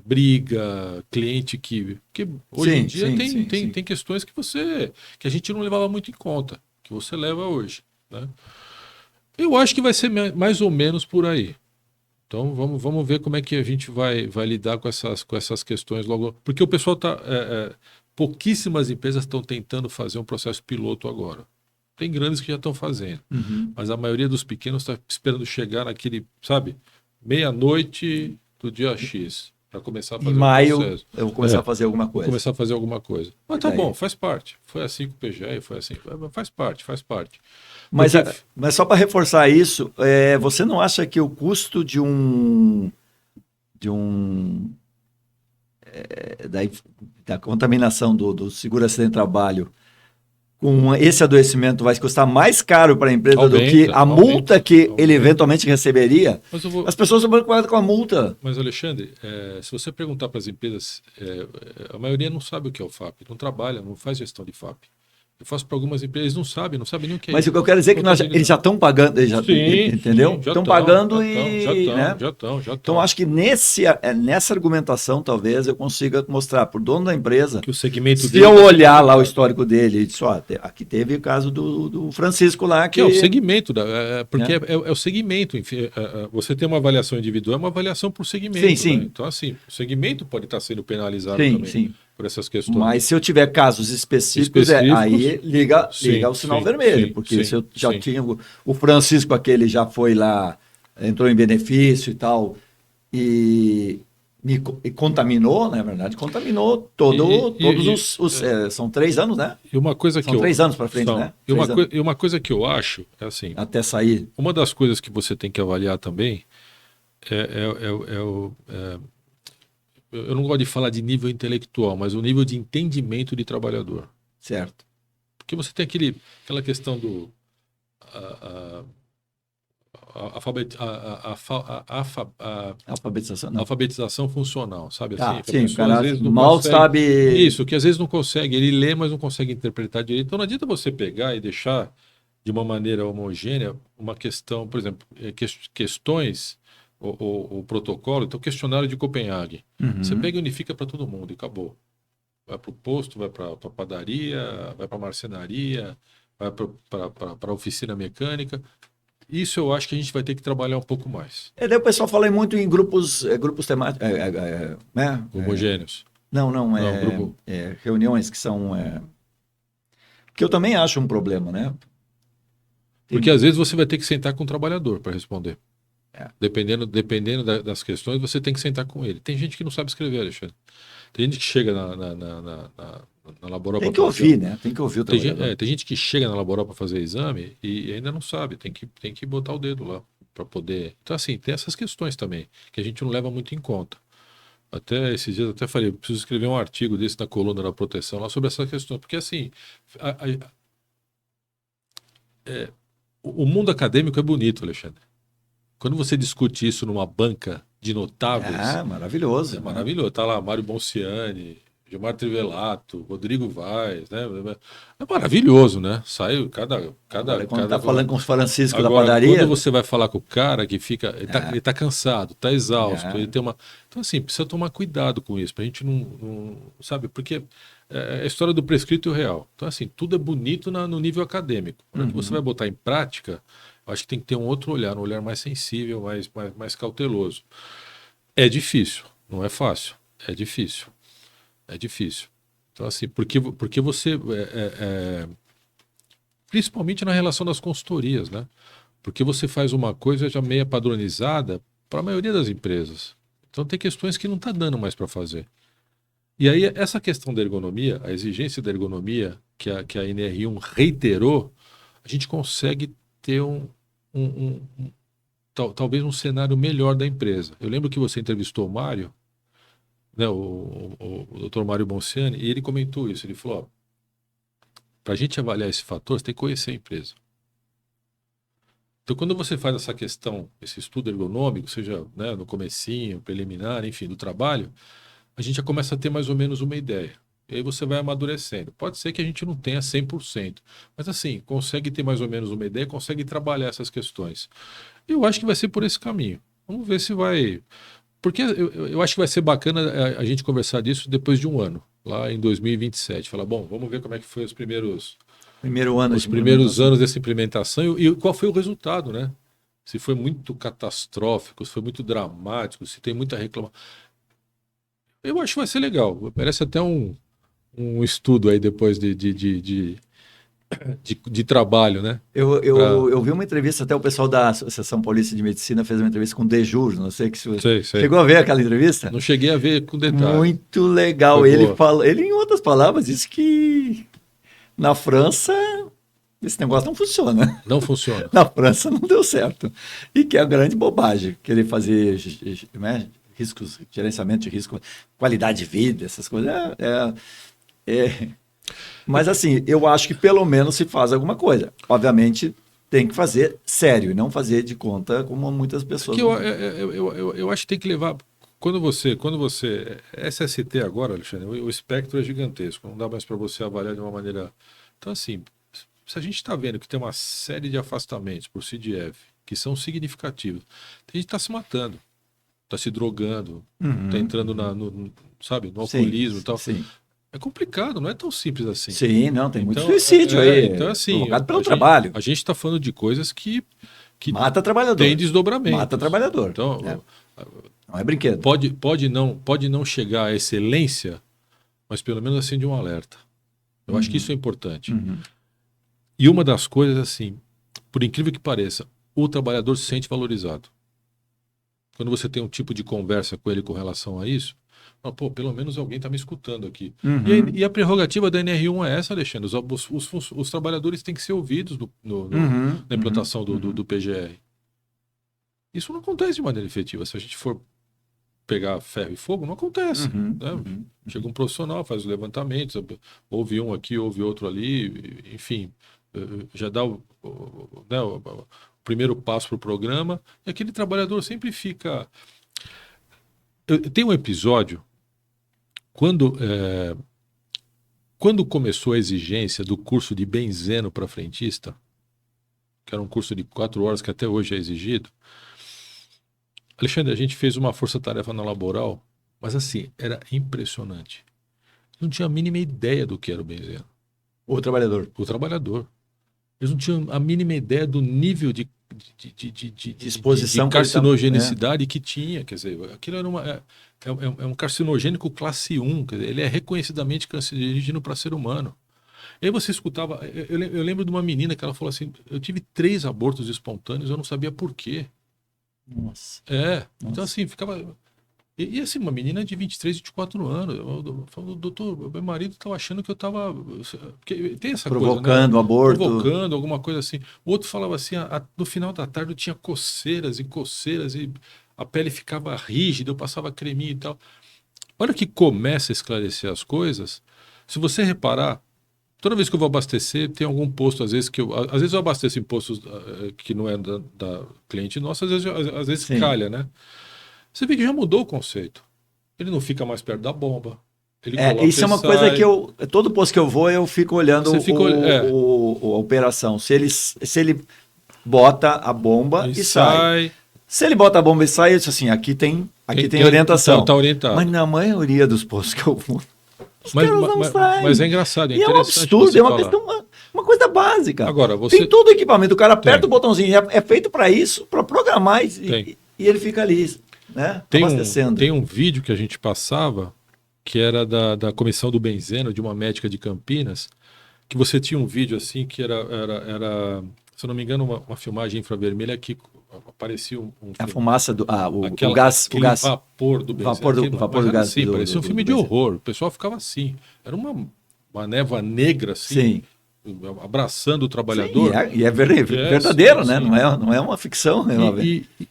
briga, cliente que hoje em dia tem questões que a gente não levava muito em conta, que você leva hoje, né? Eu acho que vai ser mais ou menos por aí. Então vamos ver como é que a gente vai lidar com essas questões logo. Porque o pessoal está... pouquíssimas empresas estão tentando fazer um processo piloto agora. Tem grandes que já estão fazendo. Mas a maioria dos pequenos está esperando chegar naquele, sabe, meia-noite do dia X. Para começar a fazer em maio, eu vou começar a fazer alguma coisa. Começar a fazer alguma coisa. Mas tá bom, faz parte. Foi assim com o PGE, foi assim. Faz parte. Mas só para reforçar isso, você não acha que o custo da contaminação do seguro acidente de trabalho com esse adoecimento vai custar mais caro para a empresa do que a multa que ele eventualmente receberia? As pessoas estão preocupadas com a multa. Mas, Alexandre, se você perguntar para as empresas, a maioria não sabe o que é o FAP, não trabalha, não faz gestão de FAP. Eu faço para algumas empresas, não sabem nem o que é. Mas o que eu quero dizer é que eles já estão pagando, entendeu? Estão pagando Já estão. Então, acho que nessa argumentação, talvez, eu consiga mostrar para o dono da empresa que o segmento se eu olhar lá o histórico dele, e só aqui teve o caso do Francisco lá. Que é o segmento, porque é o segmento. Enfim, você tem uma avaliação individual, é uma avaliação por segmento. Sim. Né? Então, assim, o segmento pode estar sendo penalizado também. Sim. por essas questões. Mas se eu tiver casos específicos, aí liga o sinal vermelho, porque se eu já tinha o Francisco aquele já foi lá, entrou em benefício e tal, e contaminou, na verdade, contaminou todos os são 3 anos, né? E uma coisa são 3 anos para frente, né? E uma coisa que eu acho é assim, até sair. Uma das coisas que você tem que avaliar também eu não gosto de falar de nível intelectual, mas o nível de entendimento de trabalhador. Certo. Porque você tem aquela questão do alfabetização funcional, sabe? Assim, sim, o cara às vezes mal consegue, sabe... Isso, que às vezes não consegue, ele lê, mas não consegue interpretar direito. Então não adianta você pegar e deixar de uma maneira homogênea uma questão, por exemplo, questões, o protocolo, então o questionário de Copenhague. Você pega e unifica para todo mundo e acabou. Vai para o posto, vai para a padaria, vai para a marcenaria, vai para a oficina mecânica. Isso eu acho que a gente vai ter que trabalhar um pouco mais. Daí o pessoal fala muito em grupos temáticos, né? Homogêneos. Reuniões que são... que eu também acho um problema, né? Porque às vezes você vai ter que sentar com o trabalhador para responder. Dependendo das questões, você tem que sentar com ele. Tem gente que não sabe escrever, Alexandre. Tem gente que chega na laboral... Tem que ouvir, né? Tem que ouvir o trabalhador. Tem gente que chega na laboral para fazer exame e ainda não sabe. Tem que botar o dedo lá para poder... Então, assim, tem essas questões também, que a gente não leva muito em conta. Até esses dias eu falei, eu preciso escrever um artigo desse na coluna da proteção lá sobre essa questão. Porque, assim, o mundo acadêmico é bonito, Alexandre. Quando você discute isso numa banca de notáveis... maravilhoso. É maravilhoso. Tá lá Mário Bonciani, Gilmar Trivelato, Rodrigo Vaz, né? É maravilhoso, né? Sai quando tá falando com os Francisco da padaria... padaria... Quando você vai falar com o cara que fica... Ele tá cansado, tá exausto, ele tem uma... Então, assim, precisa tomar cuidado com isso, pra gente não sabe? Porque é a história do prescrito e o real. Então, assim, tudo é bonito no nível acadêmico. Quando você vai botar em prática... Acho que tem que ter um outro olhar, um olhar mais sensível, mais cauteloso. É difícil, não é fácil. É difícil. Então, assim, porque você... principalmente na relação das consultorias, né? Porque você faz uma coisa já meio padronizada para a maioria das empresas. Então, tem questões que não está dando mais para fazer. E aí, essa questão da ergonomia, a exigência da ergonomia, que a NR1 reiterou, a gente consegue ter talvez um cenário melhor da empresa. Eu lembro que você entrevistou o Mário, né, o Dr. Mário Bonciani, e ele comentou isso. Ele falou, para a gente avaliar esse fator, você tem que conhecer a empresa. Então, quando você faz essa questão, esse estudo ergonômico, seja, né, no comecinho, preliminar, enfim, do trabalho, a gente já começa a ter mais ou menos uma ideia. E aí você vai amadurecendo. Pode ser que a gente não tenha 100%, mas assim, consegue ter mais ou menos uma ideia, consegue trabalhar essas questões. Eu acho que vai ser por esse caminho. Vamos ver se vai... Porque eu acho que vai ser bacana a gente conversar disso depois de um ano, lá em 2027. Falar, bom, vamos ver como é que foi os primeiros anos dessa implementação e qual foi o resultado, né? Se foi muito catastrófico, se foi muito dramático, se tem muita reclamação. Eu acho que vai ser legal. Parece até um estudo aí depois de trabalho, né? Eu vi uma entrevista, até o pessoal da Associação Paulista de Medicina fez uma entrevista com o Dejur, não sei se você chegou a ver aquela entrevista? Não cheguei a ver com detalhe. Muito legal. Ele, em outras palavras, disse que na França esse negócio não funciona. Não funciona. Na França não deu certo. E que é a grande bobagem, querer fazer riscos, gerenciamento de risco, qualidade de vida, essas coisas. Mas assim, eu acho que pelo menos se faz alguma coisa. Obviamente tem que fazer sério e não fazer de conta como muitas pessoas. Eu acho que tem que levar... Quando você... SST agora, Alexandre, o espectro é gigantesco. Não dá mais para você avaliar de uma maneira... Então assim, se a gente está vendo que tem uma série de afastamentos por CDF que são significativos, a gente está se matando. Está se drogando, está entrando no alcoolismo e tal. Sim. É complicado, não é tão simples assim. Sim, não, tem muito suicídio aí. Então, assim, provocado pelo trabalho. A gente está falando de coisas que mata trabalhador. Tem desdobramento. Mata trabalhador. Então, não é brinquedo. Pode não chegar à excelência, mas pelo menos acende um alerta. Eu acho que isso é importante. Uhum. E uma das coisas, assim, por incrível que pareça, o trabalhador se sente valorizado. Quando você tem um tipo de conversa com ele com relação a isso, fala, pô, pelo menos alguém está me escutando aqui. Uhum. E a prerrogativa da NR1 é essa, Alexandre. Os trabalhadores têm que ser ouvidos Uhum. na implantação do PGR. Isso não acontece de maneira efetiva. Se a gente for pegar ferro e fogo, não acontece. Uhum. Né? Uhum. Chega um profissional, faz os levantamentos, ouve um aqui, ouve outro ali, enfim, já dá né, o primeiro passo para o programa, e aquele trabalhador sempre fica... Tem um episódio, quando começou a exigência do curso de benzeno para frentista, que era um curso de 4 horas que até hoje é exigido, Alexandre, a gente fez uma força-tarefa na laboral, mas assim, era impressionante. Não tinha a mínima ideia do que era o benzeno. O trabalhador. O trabalhador. Eles não tinham a mínima ideia do nível de exposição de carcinogenicidade que tinha. Quer dizer, aquilo era um carcinogênico classe 1. Quer dizer, ele é reconhecidamente cancerígeno para ser humano. E aí você escutava... Eu lembro de uma menina que ela falou assim, eu tive 3 abortos espontâneos, eu não sabia por quê. Nossa. Então assim, ficava... E assim, uma menina de 23, 24 anos. Eu falo, doutor, meu marido estava achando que eu estava... Tem essa provocando coisa, né? aborto. Provocando, alguma coisa assim. O outro falava assim, no final da tarde eu tinha coceiras, e a pele ficava rígida, eu passava creminho e tal. Olha que começa a esclarecer as coisas. Se você reparar, toda vez que eu vou abastecer, tem algum posto, às vezes eu abasteço em postos que não é da cliente nossa, às vezes calha, né? Você vê que já mudou o conceito. Ele não fica mais perto da bomba. Ele coloca, isso é uma coisa que todo posto que eu vou, eu fico olhando a operação. Se ele bota a bomba e sai. Se ele bota a bomba e sai, eu disse assim, aqui tem orientação. Então, tá orientado. Mas na maioria dos postos que eu vou, os caras não saem. Mas é engraçado, é interessante. É um absurdo, é uma questão, uma coisa básica. Agora, tem todo o equipamento, o cara aperta o botãozinho, é feito para isso, para programar e ele fica ali, né? Abastecendo. Tem um vídeo que a gente passava, que era da comissão do benzeno, de uma médica de Campinas, que você tinha um vídeo assim, que era se eu não me engano, uma filmagem infravermelha que aparecia a fumaça o gás, vapor do benzeno. Vapor do gás. Sim, parecia um filme de horror. O pessoal ficava assim. Era uma névoa negra, assim, abraçando o trabalhador. Sim, e é verdadeiro, né? Não é uma ficção.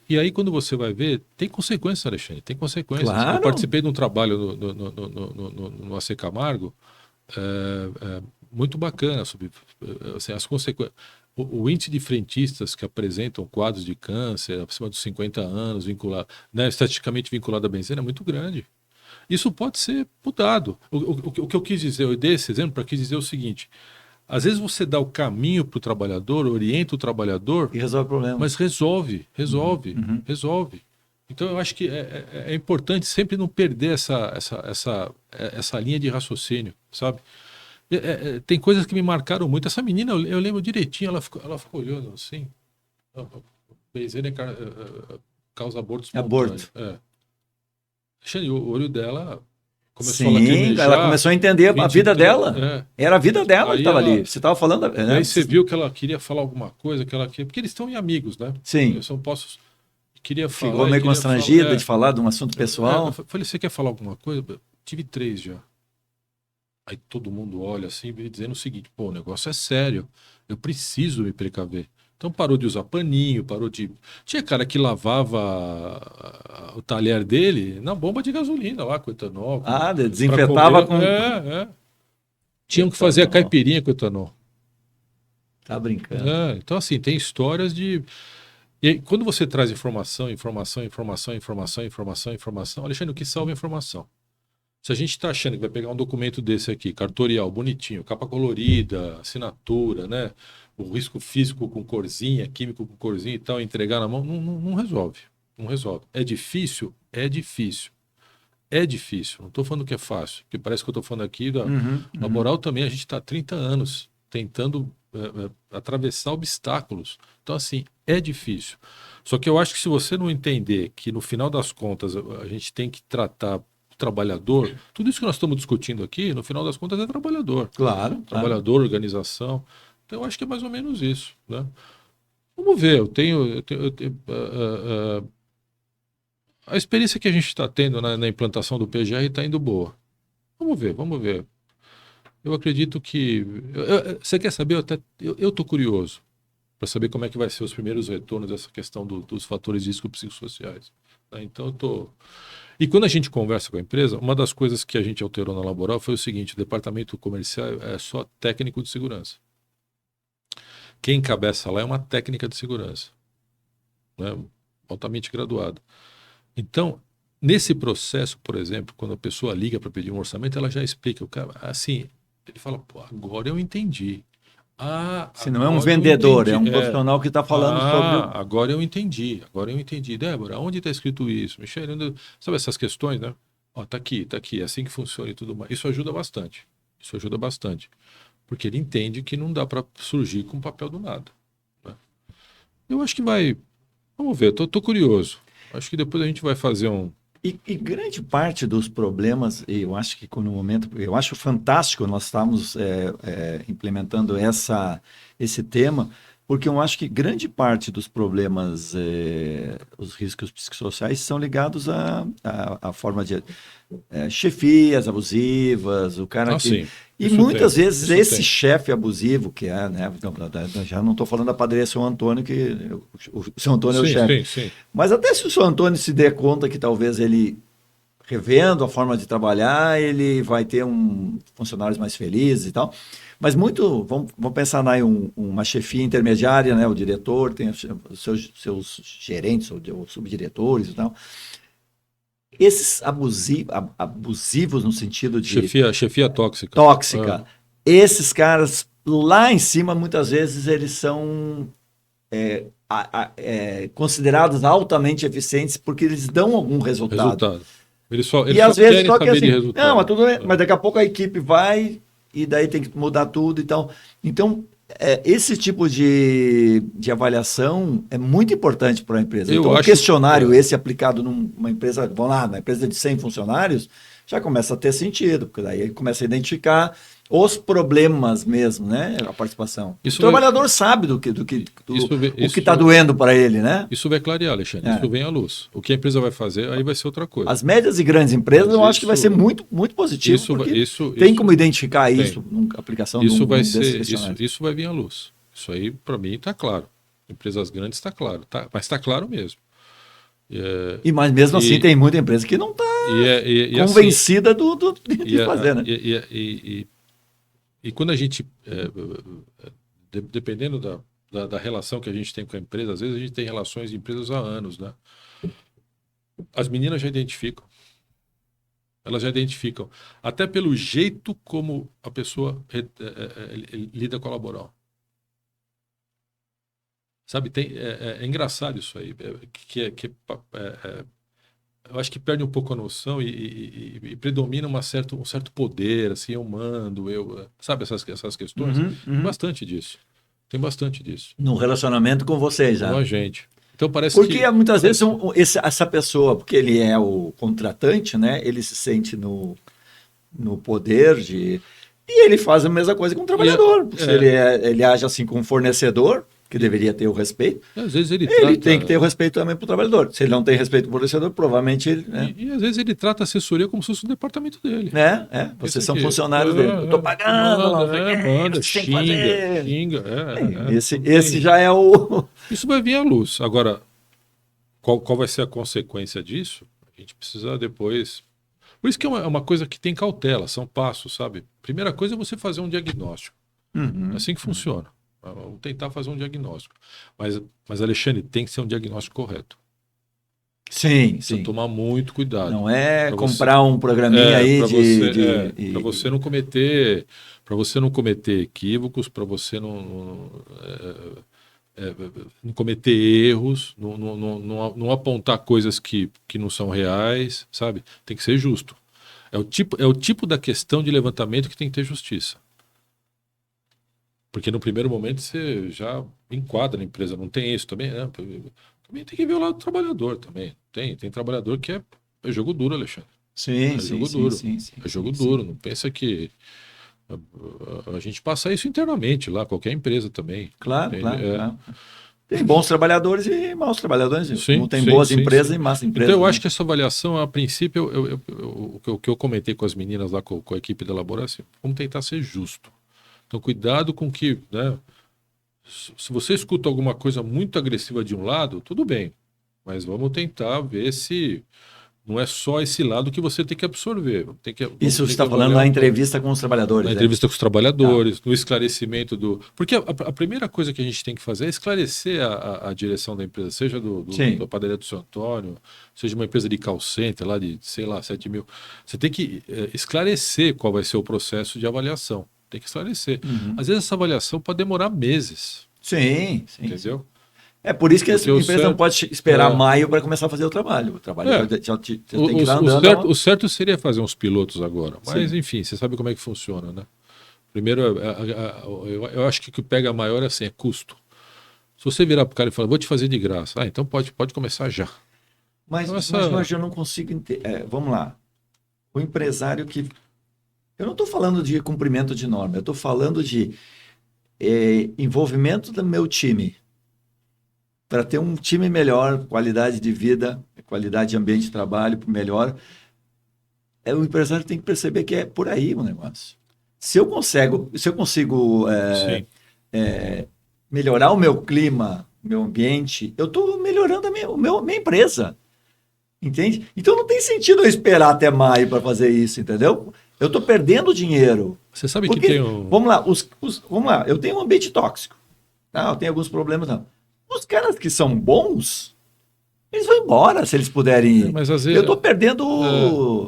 E aí, quando você vai ver, tem consequências, Alexandre. Tem consequências. Claro. Eu participei de um trabalho no AC Camargo, muito bacana, sobre assim, as consequências. O índice de frentistas que apresentam quadros de câncer acima dos 50 anos, estatisticamente vinculado à benzena, é muito grande. Isso pode ser mudado. O que eu quis dizer, eu dei esse exemplo para dizer o seguinte: às vezes você dá o caminho para o trabalhador, orienta o trabalhador... E resolve o problema. Mas resolve. Então eu acho que é importante sempre não perder essa linha de raciocínio, sabe? Tem coisas que me marcaram muito. Essa menina, eu lembro direitinho, ela ficou olhando assim. Benzena causa aborto espontâneo. O olho dela começou a lacrimejar. Ela começou a entender a vida dela. Era a vida dela que estava ali. Você estava falando... Aí você viu que ela queria falar alguma coisa, porque eles estão em amigos, né? Sim. Eu só posso... Queria falar... Ficou meio constrangida de falar de um assunto pessoal. Eu falei, você quer falar alguma coisa? Tive 3 já. Aí todo mundo olha assim, dizendo o seguinte, pô, o negócio é sério, eu preciso me precaver. Então parou de usar paninho, Tinha cara que lavava o talher dele na bomba de gasolina lá, com etanol. Desinfetava com... Tinham que fazer a caipirinha com etanol. Tá brincando. Então assim, tem histórias de... E aí, quando você traz informação, Alexandre, o que salva a informação? Se a gente está achando que vai pegar um documento desse aqui, cartorial, bonitinho, capa colorida, assinatura, né? O risco físico com corzinha, químico com corzinha e tal, entregar na mão, não resolve. Não resolve. É difícil? É difícil. É difícil. Não estou falando que é fácil, porque parece que eu estou falando aqui da laboral também. A gente está há 30 anos tentando atravessar obstáculos. Então, assim, é difícil. Só que eu acho que se você não entender que, no final das contas, a gente tem que tratar trabalhador, tudo isso que nós estamos discutindo aqui, no final das contas, é trabalhador. Claro. Trabalhador, organização. Então, eu acho que é mais ou menos isso, né? Vamos ver, a experiência que a gente está tendo na implantação do PGR está indo boa. Vamos ver. Eu acredito que... Você quer saber? Eu estou curioso para saber como é que vai ser os primeiros retornos dessa questão dos fatores de risco psicossociais. Né? Então, eu estou... E quando a gente conversa com a empresa, uma das coisas que a gente alterou na Laboral foi o seguinte: o departamento comercial é só técnico de segurança. Quem encabeça lá é uma técnica de segurança, né? Altamente graduada. Então, nesse processo, por exemplo, quando a pessoa liga para pedir um orçamento, ela já explica. O cara, assim, ele fala, pô, agora eu entendi. Se não é um vendedor, é um profissional que está falando sobre... Agora eu entendi. Débora, onde está escrito isso? Michele, sabe essas questões, né? Ó, tá aqui, é assim que funciona e tudo mais. Isso ajuda bastante. Porque ele entende que não dá para surgir com papel do nada. Né? Eu acho que vai... Vamos ver, tô curioso. Acho que depois a gente vai fazer um... E grande parte dos problemas, eu acho que no momento, eu acho fantástico nós estamos implementando esse tema, porque eu acho que grande parte dos problemas, os riscos psicossociais, são ligados à forma de chefias abusivas, o cara que... Sim. E muitas vezes esse chefe abusivo, que né? Já não estou falando da padaria São Antônio, que o São Antônio é o chefe. Sim. Mas até se o São Antônio se der conta que talvez ele, revendo a forma de trabalhar, ele vai ter funcionários mais felizes e tal. Mas vamos pensar uma chefia intermediária, né? O diretor tem os seus gerentes ou subdiretores e tal. Esses abusivos no sentido de... Chefia tóxica. Tóxica. Esses caras lá em cima, muitas vezes, eles são considerados altamente eficientes porque eles dão algum resultado. Eles só às vezes só que assim, de resultado. Não, mas tudo bem, mas daqui a pouco a equipe vai e daí tem que mudar tudo e tal. Então, esse tipo de avaliação é muito importante para a empresa. Então, um questionário esse aplicado numa empresa, uma empresa de 100 funcionários, já começa a ter sentido, porque daí ele começa a identificar os problemas mesmo, né? A participação. O trabalhador sabe o que está doendo para ele, né? Isso vai clarear, Alexandre. Isso vem à luz. O que a empresa vai fazer, aí vai ser outra coisa. As médias e grandes empresas, eu acho que vai ser muito, muito positivo, tem como identificar isso na aplicação isso vai ser Isso vai vir à luz. Isso aí, para mim, está claro. Empresas grandes está claro. Mas está claro mesmo. Mas mesmo assim tem muita empresa que não está convencida assim, de fazer, né? E quando a gente, dependendo da relação que a gente tem com a empresa, às vezes a gente tem relações de empresas há anos, né? As meninas já identificam. Elas já identificam. Até pelo jeito como a pessoa lida com a laboral. Sabe, é engraçado isso aí. Eu acho que perde um pouco a noção e predomina um certo poder, assim, eu mando, sabe, essas questões? Tem bastante disso. No relacionamento com vocês, já. Com a gente. Então parece porque muitas vezes essa pessoa, porque ele é o contratante, né? Ele se sente no poder de... E ele faz a mesma coisa com o trabalhador. Se ele age assim com o fornecedor, que deveria ter o respeito, às vezes ele tem que ter o respeito também para o trabalhador. Se ele não tem respeito para o fornecedor, provavelmente ele... Né? E às vezes ele trata a assessoria como se fosse o departamento dele. Vocês são funcionários dele. Eu estou pagando. Manda, xinga. Esse já é o... Isso vai vir à luz. Agora, qual vai ser a consequência disso? A gente precisa depois... Por isso que é uma coisa que tem cautela, são passos, sabe? Primeira coisa é você fazer um diagnóstico. É assim que funciona. Vamos tentar fazer um diagnóstico. Mas, Alexandre, tem que ser um diagnóstico correto. Sim. Precisa tomar muito cuidado. Não é comprar um programinha aí para você não cometer equívocos, para você não cometer erros, não apontar coisas que não são reais, sabe? Tem que ser justo. É o tipo da questão de levantamento que tem que ter justiça. Porque no primeiro momento você já enquadra a empresa, não tem isso também, né? Também tem que ver o lado do trabalhador também. Tem trabalhador que é jogo duro, Alexandre. Sim, É sim, jogo sim, duro. sim, sim, É jogo sim, duro. Não pensa que a gente passa isso internamente lá, qualquer empresa também. Claro, Entende? claro, claro. Tem bons trabalhadores e maus trabalhadores, como Sim, tem sim, boas sim, empresas sim. e más Então empresas, eu né? acho que essa avaliação, a princípio, o que eu comentei com as meninas lá, com a equipe da Elaboração, vamos tentar ser justo. Então cuidado com que, né, se você escuta alguma coisa muito agressiva de um lado, tudo bem, mas vamos tentar ver se não é só esse lado que você tem que absorver. Vamos Isso você ter que está falando avaliar na o todo. entrevista com os Na trabalhadores, é? entrevista com os Tá. trabalhadores, no esclarecimento do. Porque a primeira coisa que a gente tem que fazer é esclarecer a direção da empresa, seja da Sim. padaria do Seu Antônio, seja uma empresa de call center lá de, sei lá, 7 mil. Você tem que esclarecer qual vai ser o processo de avaliação. Tem que esclarecer. Uhum. Às vezes essa avaliação pode demorar meses, Sim, sim, sim. entendeu? É por isso que a Porque o empresa não certo. pode esperar É, maio para começar a fazer o trabalho. O trabalho é, já tem que estar andando. o certo seria fazer uns pilotos agora. Mas, Sim. enfim, você sabe como é que funciona, né? Primeiro, eu acho que o que pega maior é assim, é custo. Se você virar para o cara e falar, vou te fazer de graça, então pode começar já. Mas, Então, mas Jorge, eu não consigo entender. Vamos lá. O empresário que. Eu não estou falando de cumprimento de norma, eu estou falando de envolvimento do meu time. Para ter um time melhor, qualidade de vida, qualidade de ambiente de trabalho melhor, o empresário tem que perceber que é por aí o negócio. Se eu consigo sim. melhorar o meu clima, meu ambiente, eu estou melhorando minha empresa. Entende? Então não tem sentido eu esperar até maio para fazer isso, entendeu? Eu estou perdendo dinheiro. Você sabe que Porque, tem um. vamos lá, vamos lá, eu tenho um ambiente tóxico. Tá? Eu tenho alguns problemas. Não. Os caras que são bons, eles vão embora se eles puderem ir. Mas às vezes. Eu estou perdendo.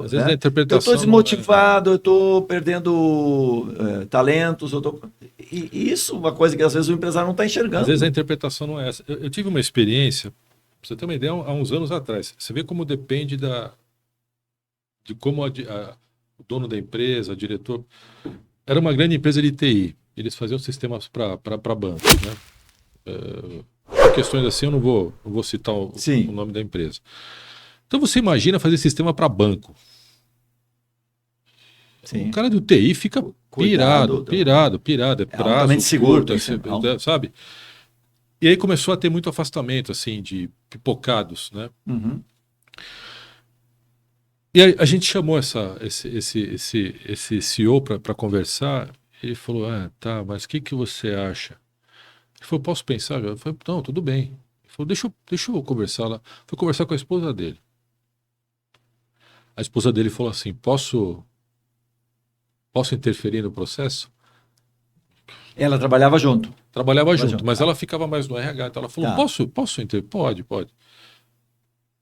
Às vezes Né? a interpretação. Eu estou desmotivado, eu estou perdendo talentos. E isso é uma coisa que às vezes o empresário não está enxergando. Às vezes a interpretação não é essa. Eu tive uma experiência, pra você ter uma ideia, há uns anos atrás. Você vê como depende de como o dono da empresa, o diretor. Era uma grande empresa de TI. Eles faziam sistemas para bancos, né? Por questões assim, eu não vou citar o nome da empresa. Então você imagina fazer sistema para banco. Sim. O cara do TI fica pirado. É prazo, altamente seguro, sabe? E aí começou a ter muito afastamento, assim, de pipocados, né? Uhum. E a gente chamou esse CEO para conversar. Ele falou, tá, mas o que você acha? Ele falou, posso pensar? Eu falei, não, tudo bem. Ele falou, deixa eu conversar lá. Fui conversar com a esposa dele. A esposa dele falou assim, posso interferir no processo? Ela trabalhava junto. Trabalhava junto, mas ela ficava mais no RH. Então ela falou, Tá. posso interferir? Pode.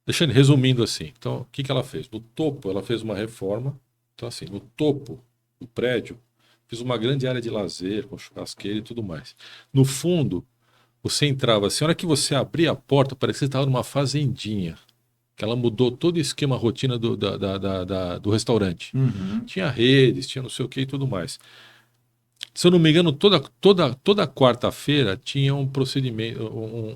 Deixando, resumindo assim. Então, o que ela fez? No topo, ela fez uma reforma. Então, assim, no topo do prédio, fiz uma grande área de lazer, com churrasqueira e tudo mais. No fundo, você entrava assim, a hora que você abria a porta, parecia que você estava numa fazendinha. Que ela mudou todo o esquema, a rotina do restaurante. Uhum. Tinha redes, tinha não sei o que e tudo mais. Se eu não me engano, toda quarta-feira tinha um procedimento,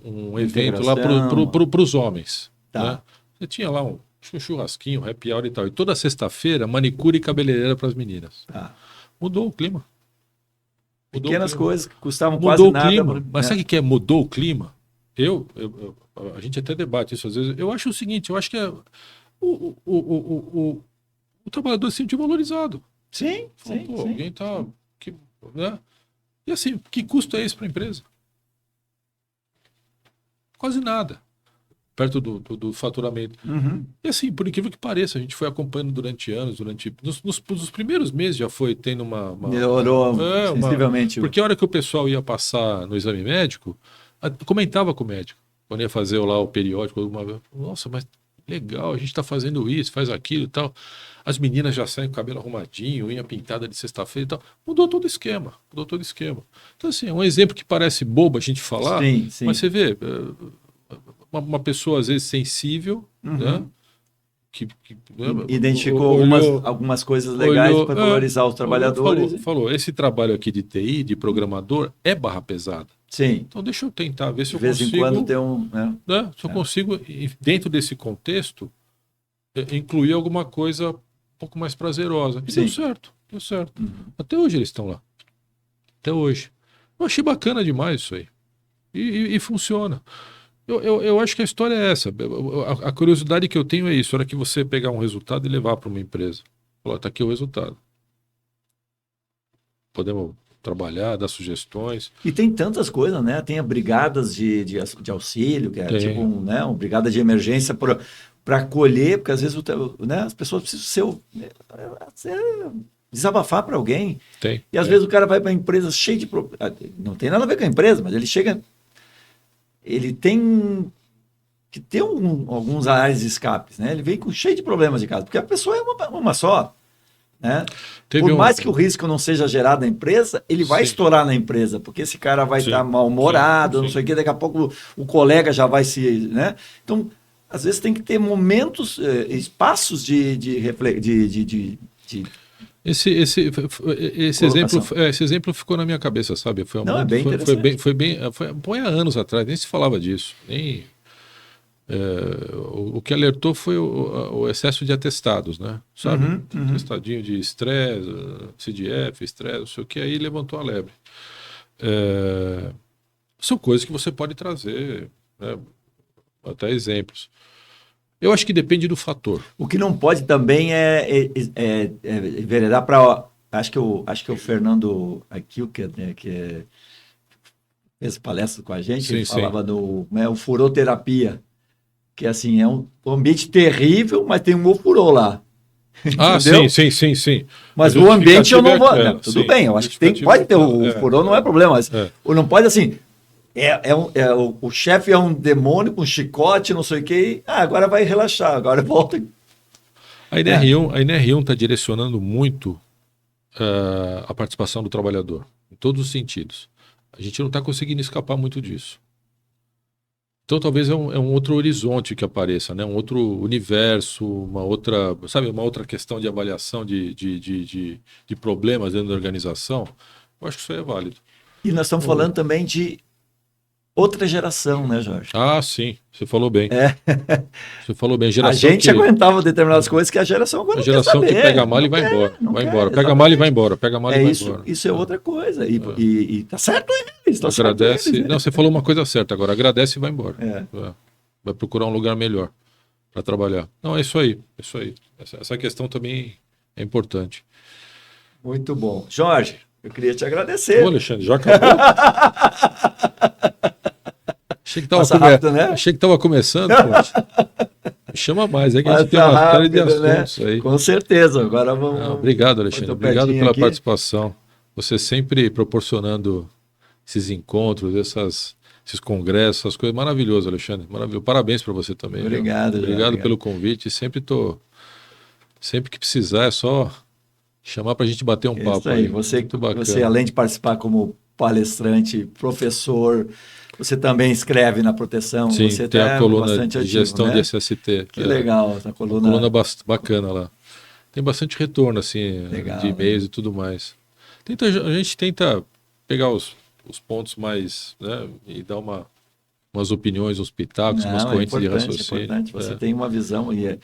um evento lá para os homens. Tá. Né? Você tinha lá um churrasquinho, happy hour e tal. E toda sexta-feira, manicure e cabeleireira para as meninas. Tá. Mudou o clima. Pequenas coisas que custavam mudou quase o nada. Clima. Mas sabe o que é mudou o clima? A gente até debate isso às vezes. Eu acho o seguinte, eu acho que o trabalhador se sentiu valorizado. Sim, sim. Alguém está... Né? E assim, que custo é esse para a empresa? Quase nada. Perto do faturamento. Uhum. E assim, por incrível que pareça, a gente foi acompanhando durante anos, nos primeiros meses já foi tendo melhorou sensivelmente. Porque a hora que o pessoal ia passar no exame médico, comentava com o médico, quando ia fazer lá o periódico, alguma vez, nossa, mas legal, a gente está fazendo isso, faz aquilo e tal. As meninas já saem com o cabelo arrumadinho, unha pintada de sexta-feira e tal. Mudou todo o esquema. Então, assim, é um exemplo que parece bobo a gente falar, sim. mas você vê, uma pessoa às vezes sensível, né? Que identificou algumas coisas legais para valorizar os trabalhadores. Falou, esse trabalho aqui de TI, de programador, é barra pesada. Sim. Então deixa eu tentar ver se eu consigo... De vez em quando ter se eu consigo, dentro desse contexto, incluir alguma coisa um pouco mais prazerosa. E Sim. deu certo, deu certo. Até hoje eles estão lá. Até hoje. Eu achei bacana demais isso aí. E funciona. Eu acho que a história é essa. A curiosidade que eu tenho é isso. A hora que você pegar um resultado e levar para uma empresa. Falar, tá aqui o resultado. Podemos trabalhar, dar sugestões. E tem tantas coisas, né? Tem a brigadas de auxílio, que é Tem. tipo uma brigada de emergência para acolher, porque às vezes né, as pessoas precisam desabafar para alguém. Tem. E às vezes o cara vai para a empresa cheio de problemas. Não tem nada a ver com a empresa, mas ele chega. Ele tem que ter alguns áreas de escapes, né? Ele vem cheio de problemas de casa, porque a pessoa é uma só. Né? Por mais que o risco não seja gerado na empresa, ele vai estourar na empresa, porque esse cara vai estar mal-humorado, não sei o que, daqui a pouco o colega já vai se... Né? Então, às vezes tem que ter momentos, espaços de esse exemplo ficou na minha cabeça, sabe? É bem interessante. Foi há anos atrás, nem se falava disso. O que alertou foi o excesso de atestados, né? Sabe? Atestadinho de estresse, CDF, estresse, não sei o que, aí levantou a lebre. São coisas que você pode trazer, né? Até exemplos. Eu acho que depende do fator. O que não pode também é enveredar para... Acho que o Fernando aqui, que fez palestra com a gente, ele falava do furoterapia. Que assim, é um ambiente terrível, mas tem um ofurô lá. Ah, sim. Mas o ambiente eu não vou. Tudo bem, eu acho que pode ter o furô, não é problema. Mas não pode assim. O chefe é um demônio com chicote, não sei o quê. Agora vai relaxar, agora volta. A NR1 está direcionando muito a participação do trabalhador, em todos os sentidos. A gente não está conseguindo escapar muito disso. Então talvez é um outro horizonte que apareça, né? Um outro universo, uma outra questão de avaliação de problemas dentro da organização. Eu acho que isso aí é válido. E nós estamos falando também de outra geração, né, Jorge? Ah, sim, você falou bem. Você falou bem. A gente aguentava determinadas coisas que a geração agora não quer saber. A geração que pega a mala e vai embora. Vai embora. Pega a mala e vai embora. Pega a mala e vai embora. Isso é outra coisa. E tá certo eles. Agradece. Certo eles, né? Não, você falou uma coisa certa agora. Agradece e vai embora. Vai procurar um lugar melhor para trabalhar. Não, é isso aí. Essa questão também é importante. Muito bom. Jorge, eu queria te agradecer. Ô, Alexandre, já acabou? Achei que estava começando. Me chama mais, que a gente tem uma série de assuntos, né? Aí. Com certeza. Agora vamos. Obrigado, Alexandre. Obrigado pela participação. Você sempre proporcionando esses encontros, esses congressos, essas coisas. Maravilhoso, Alexandre. Maravilhoso. Parabéns para você também. Obrigado. Obrigado pelo convite. Sempre que precisar, é só chamar para a gente bater um papo. Isso aí. Você, além de participar como palestrante, professor, você também escreve na proteção. Sim, você tem a coluna bastante de gestão, né? de SST. Que legal, essa coluna. Coluna bacana lá. Tem bastante retorno, assim, legal, de e-mails e tudo mais. A gente tenta pegar os pontos mais, né, e dar umas opiniões, uns pitacos, umas correntes de raciocínio. É importante. Você tem uma visão e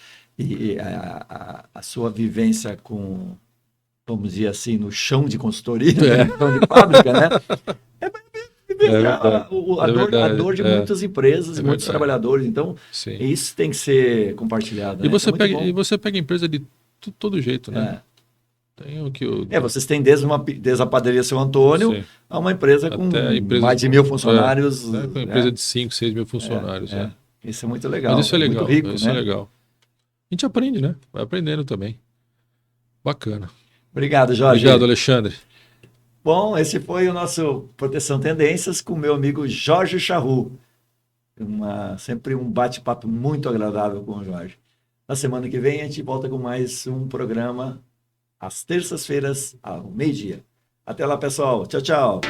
a sua vivência com, vamos dizer assim, no chão de consultoria, no chão de fábrica, né? A dor de muitas empresas, muitos trabalhadores. Então, isso tem que ser compartilhado. E você pega empresa de todo jeito, né? Vocês têm desde a padaria Seu Antônio a uma empresa com mais de 1.000 funcionários. Uma empresa de 5, 6 mil funcionários. Isso é muito legal. Mas isso é legal. Muito rico, isso né? é legal. A gente aprende, né? Vai aprendendo também. Bacana. Obrigado, Jorge. Obrigado, Alexandre. Bom, esse foi o nosso Proteção Tendências com o meu amigo Jorge Charrue. Sempre um bate-papo muito agradável com o Jorge. Na semana que vem a gente volta com mais um programa às terças-feiras, ao meio-dia. Até lá, pessoal. Tchau, tchau.